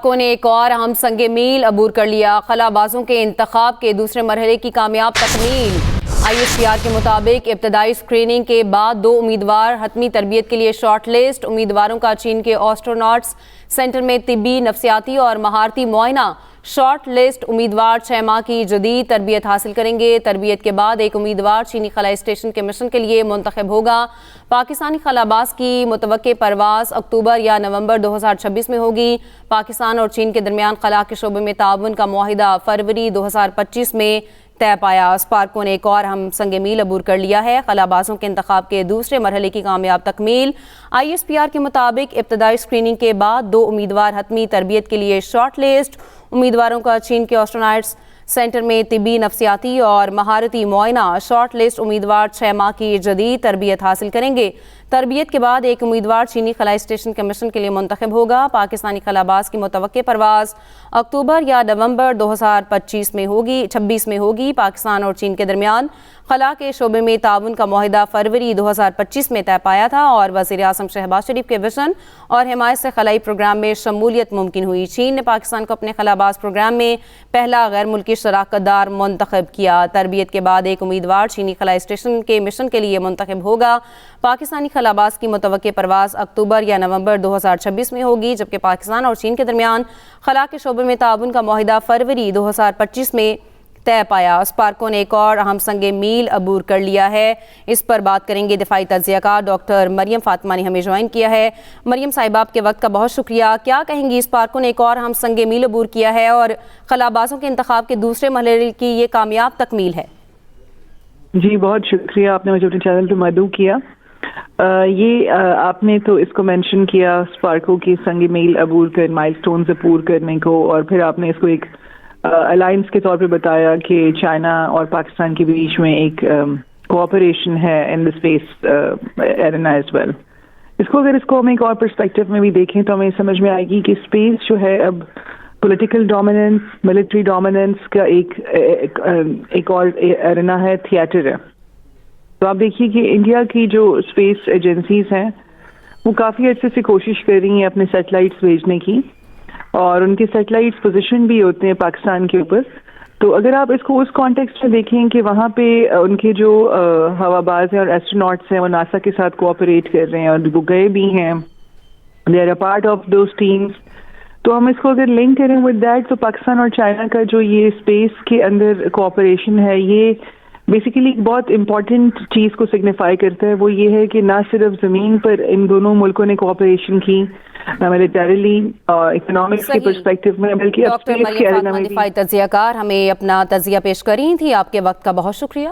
کو نے ایک اور اہم سنگ میل عبور کر لیا۔ خلا بازوں کے انتخاب کے دوسرے مرحلے کی کامیاب تکمیل۔ IUCR کے مطابق ابتدائی اسکریننگ کے بعد 2 امیدوار حتمی تربیت کے لیے شارٹ لسٹ۔ امیدواروں کا چین کے آسٹروناٹس سینٹر میں طبی، نفسیاتی اور مہارتی معائنہ۔ شارٹ لسٹ امیدوار 6 ماہ کی جدید تربیت حاصل کریں گے۔ تربیت کے بعد ایک امیدوار چینی خلائی اسٹیشن کے مشن کے لیے منتخب ہوگا۔ پاکستانی خلا باز کی متوقع پرواز اکتوبر یا نومبر 2026 میں ہوگی۔ پاکستان اور چین کے درمیان خلا کے شعبے میں تعاون کا معاہدہ فروری 2025 میں طے پایا۔ اسپارکو نے ایک اور اہم سنگ میل عبور کر لیا ہے۔ خلا بازوں کے انتخاب کے دوسرے مرحلے کی کامیاب تکمیل۔ IUCR کے مطابق ابتدائی اسکریننگ کے بعد 2 امیدوار حتمی تربیت کے لیے شارٹ لسٹ۔ امیدواروں کا چین کے آسٹروناٹس سینٹر میں طبی، نفسیاتی اور مہارتی معائنہ۔ شارٹ لسٹ امیدوار 6 ماہ کی جدید تربیت حاصل کریں گے۔ تربیت کے بعد ایک امیدوار چینی خلائی اسٹیشن کے مشن کے لیے منتخب ہوگا۔ پاکستانی خلا باز کی متوقع پرواز اکتوبر یا نومبر 2026 میں ہوگی۔ پاکستان اور چین کے درمیان خلا کے شعبے میں تعاون کا معاہدہ فروری 2025 میں طے پایا تھا اور وزیر اعظم شہباز شریف کے وژن اور حمایت سے خلائی پروگرام میں شمولیت ممکن ہوئی۔ چین نے پاکستان کو اپنے خلا باز پروگرام میں پہلا غیر ملکی شراکت دار منتخب کیا۔ تربیت کے بعد ایک امیدوار چینی خلائی اسٹیشن کے مشن کے لیے منتخب ہوگا۔ پاکستانی خلا باز کی متوقع پرواز اکتوبر یا نومبر 2026 میں ہوگی، جبکہ پاکستان اور چین کے درمیان خلا کے شعبے میں تعاون کا معاہدہ فروری 2025 میں طے پایا۔ اسپارکو نے ایک اور اہم سنگ میل عبور کر لیا ہے۔ اس پر بات کریں گے دفاعی تجزیہ کار ڈاکٹر مریم فاطمہ نے ہمیں جوائن کیا ہے۔ مریم صاحبہ، آپ کے وقت کا بہت شکریہ۔ کیا کہیں گی، اسپارکو نے ایک اور اہم سنگ میل عبور کیا ہے اور خلا بازوں کے انتخاب کے دوسرے مرحلے کی یہ کامیاب تکمیل ہے؟ جی بہت شکریہ، آپ نے مجھے اپنے چینل پہ مدعو کیا۔ آپ نے تو اس کو مینشن کیا اسپارکو کی سنگ میل عبور کر مائل سٹونز عبور کرنے کو، اور پھر آپ نے اس کو ایک الائنس کے طور پہ بتایا کہ چائنا اور پاکستان کے بیچ میں ایک کوآپریشن ہے in the space arena as well. اگر اس کو ہم ایک اور پرسپیکٹو میں بھی دیکھیں تو ہمیں سمجھ میں آئے گی کہ اسپیس جو ہے اب پولیٹیکل ڈومیننس، ملٹری ڈومیننس کا ایک اور ایرینا ہے، تھیٹر ہے۔ تو آپ دیکھیے کہ انڈیا کی جو اسپیس ایجنسیز ہیں وہ کافی عرصے سے کوشش کر رہی ہیں اپنے سیٹلائٹس بھیجنے کی، اور ان کے سیٹلائٹس پوزیشن بھی ہوتے ہیں پاکستان کے اوپر۔ تو اگر آپ اس کو اس کانٹیکسٹ میں دیکھیں کہ وہاں پہ ان کے جو ہوا باز ہیں اور ایسٹروناٹس ہیں وہ ناسا کے ساتھ کوآپریٹ کر رہے ہیں اور وہ گئے بھی ہیں، they are a part of those teams. تو ہم اس کو اگر لنک کریں ود دیٹ، تو پاکستان اور چائنا کا جو یہ اسپیس کے اندر کوآپریشن ہے، یہ بیسیکلی ایک بہت امپورٹنٹ چیز کو سگنیفائی کرتا ہے۔ وہ یہ ہے کہ نہ صرف زمین پر ان دونوں ملکوں نے کوآپریشن کی ملیٹریلی اور اکنامکس کے پرسپیکٹو میں، بلکہ ڈاکٹر مریم فاطمہ دفاعی تجزیہ کار ہمیں اپنا تجزیہ پیش کر رہی تھیں۔ آپ کے وقت کا بہت شکریہ۔